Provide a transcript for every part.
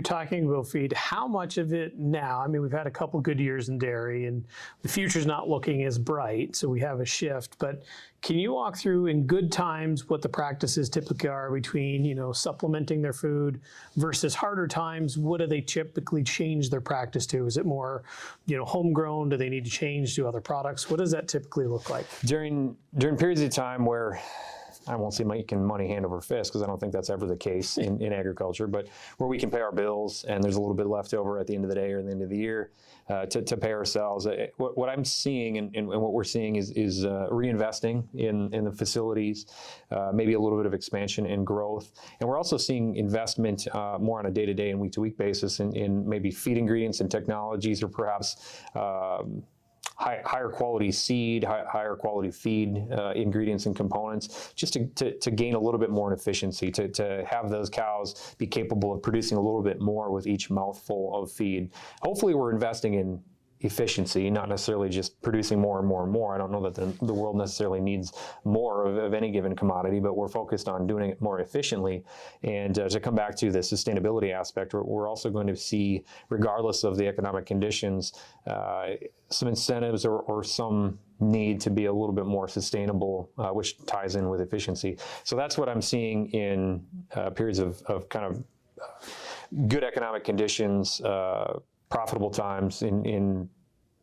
you're talking about feed, how much of it now, I mean, we've had a couple good years in dairy and the future's not looking as bright, so we have a shift, but can you walk through in good times what the practices typically are between, supplementing their food versus harder times? What do they typically change their practice to? Is it more, homegrown? Do they need to change to other products? What does that typically look like? During periods of time where I won't say making money hand over fist, because I don't think that's ever the case in agriculture, but where we can pay our bills and there's a little bit left over at the end of the day or at the end of the year to pay ourselves. What I'm seeing and what we're seeing is reinvesting in the facilities, maybe a little bit of expansion and growth. And we're also seeing investment more on a day-to-day and week-to-week basis in maybe feed ingredients and technologies, or perhaps higher quality seed, higher quality feed ingredients and components, just to gain a little bit more in efficiency, to have those cows be capable of producing a little bit more with each mouthful of feed. Hopefully we're investing in efficiency, not necessarily just producing more and more and more. I don't know that the world necessarily needs more of any given commodity, but we're focused on doing it more efficiently. And to come back to the sustainability aspect, we're also going to see, regardless of the economic conditions, some incentives or some need to be a little bit more sustainable, which ties in with efficiency. So that's what I'm seeing in periods of kind of good economic conditions, profitable times, in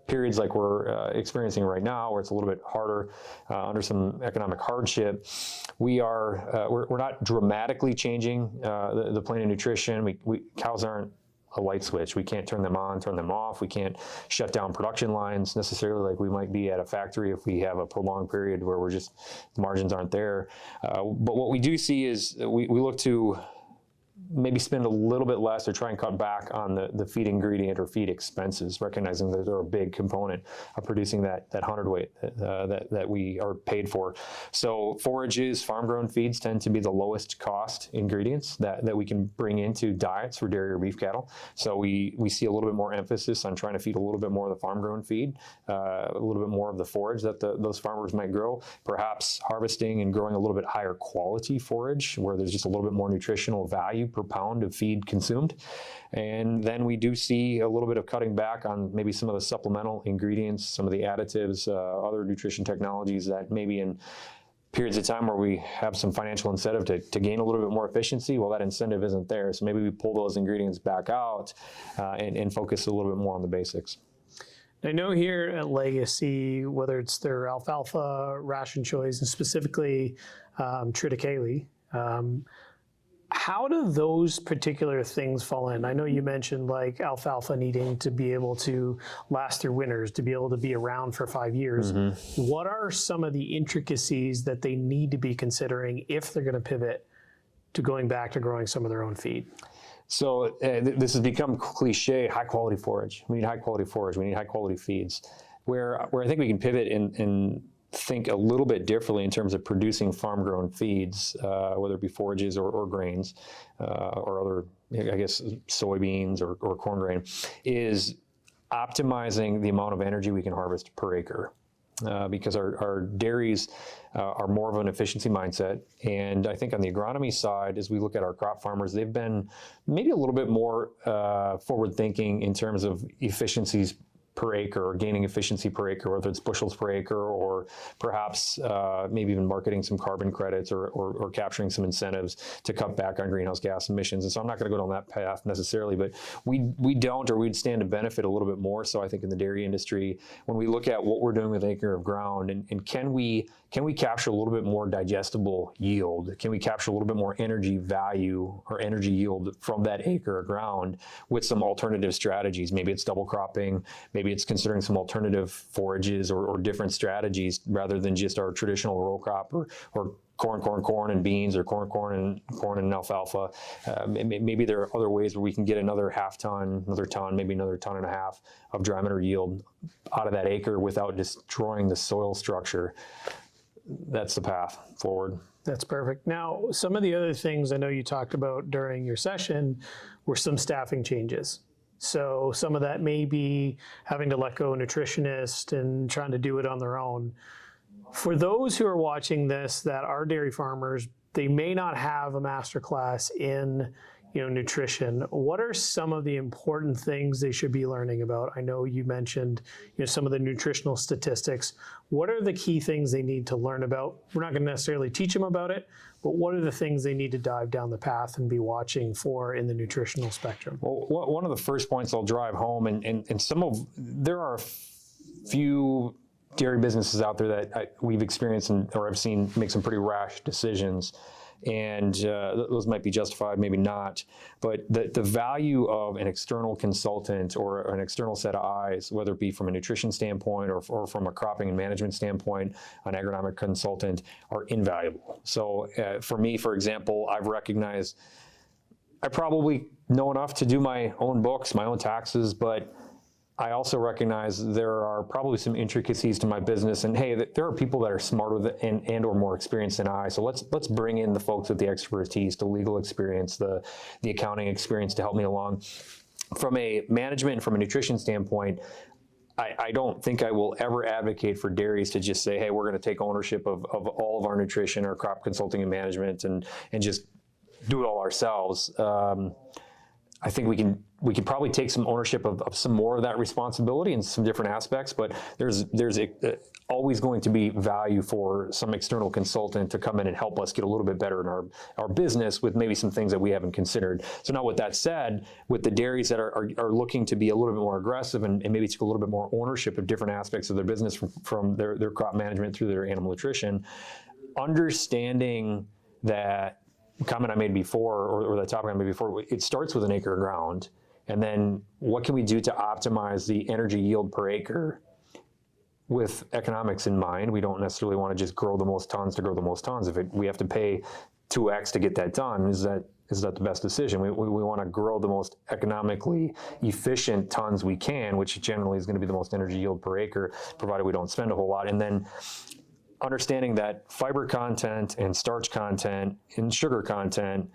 periods like we're experiencing right now, where it's a little bit harder under some economic hardship. We're not dramatically changing the plan of nutrition. Cows aren't a light switch. We can't turn them on, turn them off. We can't shut down production lines necessarily like we might be at a factory if we have a prolonged period where the margins aren't there. But what we do see is we look to maybe spend a little bit less or try and cut back on the feed ingredient or feed expenses, recognizing that they're a big component of producing that hundredweight that we are paid for. So forages, farm-grown feeds tend to be the lowest cost ingredients that we can bring into diets for dairy or beef cattle. So we see a little bit more emphasis on trying to feed a little bit more of the farm-grown feed, a little bit more of the forage that those farmers might grow, perhaps harvesting and growing a little bit higher quality forage where there's just a little bit more nutritional value per pound of feed consumed. And then we do see a little bit of cutting back on maybe some of the supplemental ingredients, some of the additives, other nutrition technologies that maybe in periods of time where we have some financial incentive to gain a little bit more efficiency, well, that incentive isn't there. So maybe we pull those ingredients back out and focus a little bit more on the basics. I know here at Legacy, whether it's their alfalfa ration choice and specifically triticale, how do those particular things fall in? I know you mentioned like alfalfa needing to be able to last through winters, to be able to be around for 5 years. Mm-hmm. What are some of the intricacies that they need to be considering if they're going to pivot to going back to growing some of their own feed? So this has become cliche, high quality forage. We need high quality forage. We need high quality feeds. Where I think we can pivot and think a little bit differently in terms of producing farm-grown feeds, whether it be forages or grains or other, I guess, soybeans or corn grain, is optimizing the amount of energy we can harvest per acre. Because our dairies are more of an efficiency mindset. And I think on the agronomy side, as we look at our crop farmers, they've been maybe a little bit more forward-thinking in terms of efficiencies per acre or gaining efficiency per acre, whether it's bushels per acre or perhaps maybe even marketing some carbon credits or capturing some incentives to cut back on greenhouse gas emissions. And so I'm not going to go down that path necessarily, but we don't, or we'd stand to benefit a little bit more. So I think in the dairy industry, when we look at what we're doing with an acre of ground and can we capture a little bit more digestible yield? Can we capture a little bit more energy value or energy yield from that acre of ground with some alternative strategies? Maybe it's double cropping, maybe it's considering some alternative forages or different strategies rather than just our traditional row crop or corn and beans or corn and alfalfa. Maybe there are other ways where we can get another half ton, another ton, maybe another ton and a half of dry matter yield out of that acre without destroying the soil structure. That's the path forward. That's perfect. Now, some of the other things I know you talked about during your session were some staffing changes. So some of that may be having to let go a nutritionist and trying to do it on their own. For those who are watching this that are dairy farmers, they may not have a masterclass in nutrition, what are some of the important things they should be learning about? I know you mentioned, some of the nutritional statistics. What are the key things they need to learn about? We're not going to necessarily teach them about it, but what are the things they need to dive down the path and be watching for in the nutritional spectrum? Well, one of the first points I'll drive home, and there are a few dairy businesses out there that we've experienced or I've seen make some pretty rash decisions. And those might be justified, maybe not. But the value of an external consultant or an external set of eyes, whether it be from a nutrition standpoint or from a cropping and management standpoint, an agronomic consultant, are invaluable. So for me, for example, I've recognized I probably know enough to do my own books, my own taxes, but I also recognize there are probably some intricacies to my business, and hey, there are people that are smarter and or more experienced than I. So let's bring in the folks with the expertise, the legal experience, the accounting experience to help me along. From a management and from a nutrition standpoint, I don't think I will ever advocate for dairies to just say, hey, we're going to take ownership of all of our nutrition, our crop consulting and management, and just do it all ourselves. I think we can probably take some ownership of some more of that responsibility in some different aspects, but there's always going to be value for some external consultant to come in and help us get a little bit better in our business with maybe some things that we haven't considered. So now with that said, with the dairies that are looking to be a little bit more aggressive and maybe take a little bit more ownership of different aspects of their business from their crop management through their animal nutrition, understanding that comment I made before, or the topic I made before, it starts with an acre of ground. And then what can we do to optimize the energy yield per acre with economics in mind? We don't necessarily want to just grow the most tons to grow the most tons. If we have to pay 2x to get that done, is that the best decision? We want to grow the most economically efficient tons we can, which generally is going to be the most energy yield per acre, provided we don't spend a whole lot. And then understanding that fiber content and starch content and sugar content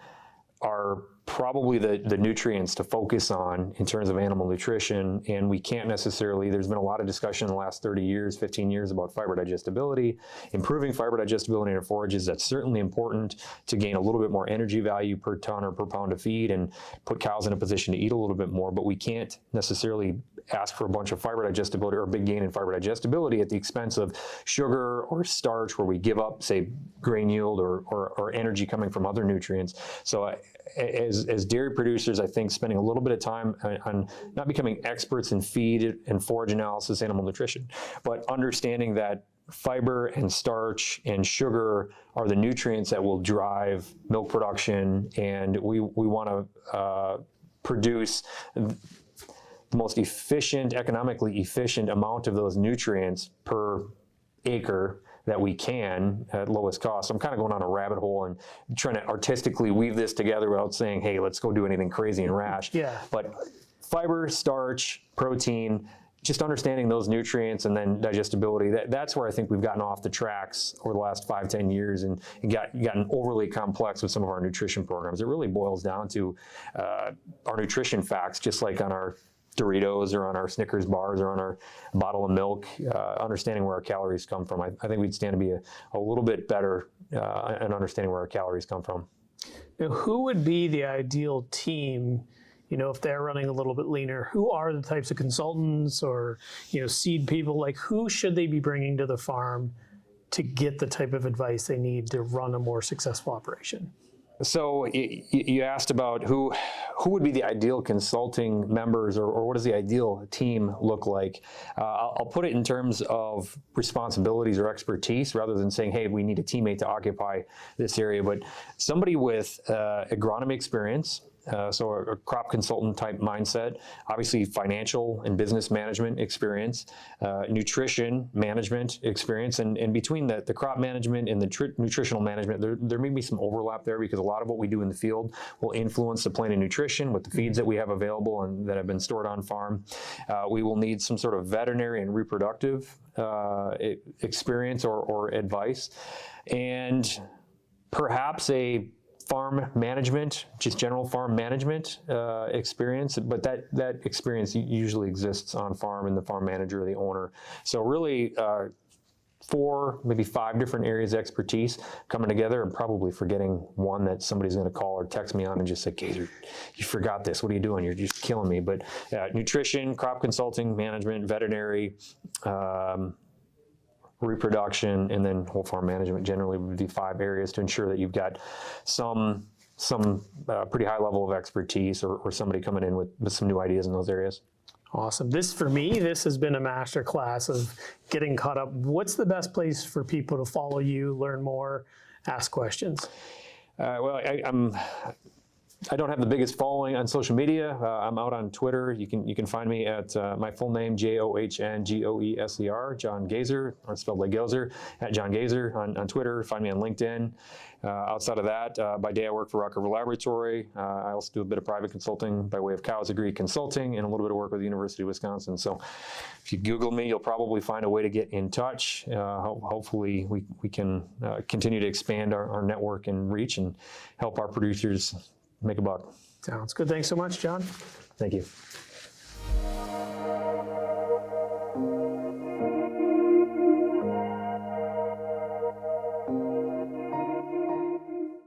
are probably the nutrients to focus on in terms of animal nutrition, and we can't necessarily, there's been a lot of discussion in the last 30 years, 15 years about fiber digestibility. Improving fiber digestibility in our forages, that's certainly important to gain a little bit more energy value per ton or per pound of feed and put cows in a position to eat a little bit more, but we can't necessarily ask for a bunch of fiber digestibility or a big gain in fiber digestibility at the expense of sugar or starch, where we give up, say, grain yield or energy coming from other nutrients. So as dairy producers, I think spending a little bit of time on not becoming experts in feed and forage analysis, animal nutrition, but understanding that fiber and starch and sugar are the nutrients that will drive milk production, and we want to produce the most efficient, economically efficient amount of those nutrients per acre that we can at lowest cost. I'm kind of going on a rabbit hole and trying to artistically weave this together without saying, hey, let's go do anything crazy and rash. Yeah. But fiber, starch, protein, just understanding those nutrients and then digestibility, that's where I think we've gotten off the tracks over the last 5-10 years and gotten overly complex with some of our nutrition programs. It really boils down to our nutrition facts, just like on our Doritos or on our Snickers bars or on our bottle of milk, understanding where our calories come from. I think we'd stand to be a little bit better in understanding where our calories come from. Now, who would be the ideal team, if they're running a little bit leaner? Who are the types of consultants or, seed people? Like, who should they be bringing to the farm to get the type of advice they need to run a more successful operation? So you asked about who would be the ideal consulting members, or what does the ideal team look like? I'll put it in terms of responsibilities or expertise rather than saying, hey, we need a teammate to occupy this area, but somebody with agronomy experience, so a crop consultant type mindset, obviously financial and business management experience, nutrition management experience, and between the crop management and the nutritional management, there may be some overlap there because a lot of what we do in the field will influence the plan of nutrition with the feeds that we have available and that have been stored on farm. We will need some sort of veterinary and reproductive experience or advice, and perhaps a farm management, just general farm management experience, but that experience usually exists on farm in the farm manager or the owner. So really 4, maybe 5 different areas of expertise coming together, and probably forgetting one that somebody's going to call or text me on and just say, Gazer, you forgot this. What are you doing? You're just killing me. But nutrition, crop consulting, management, veterinary, reproduction, and then whole farm management generally would be 5 areas to ensure that you've got some pretty high level of expertise or somebody coming in with some new ideas in those areas. Awesome. For me, this has been a master class of getting caught up. What's the best place for people to follow you, learn more, ask questions? Well, I don't have the biggest following on social media. I'm out on Twitter. You can find me at my full name, JohnGoeser, John Gazer, or spelled like Gozer, at John Gazer on Twitter. Find me on LinkedIn. Outside of that, by day I work for Rock River Laboratory. I also do a bit of private consulting by way of Cow's Degree Consulting and a little bit of work with the University of Wisconsin. So if you Google me, you'll probably find a way to get in touch. Hopefully we can continue to expand our network and reach and help our producers make a buck. Sounds good. Thanks so much, John. Thank you.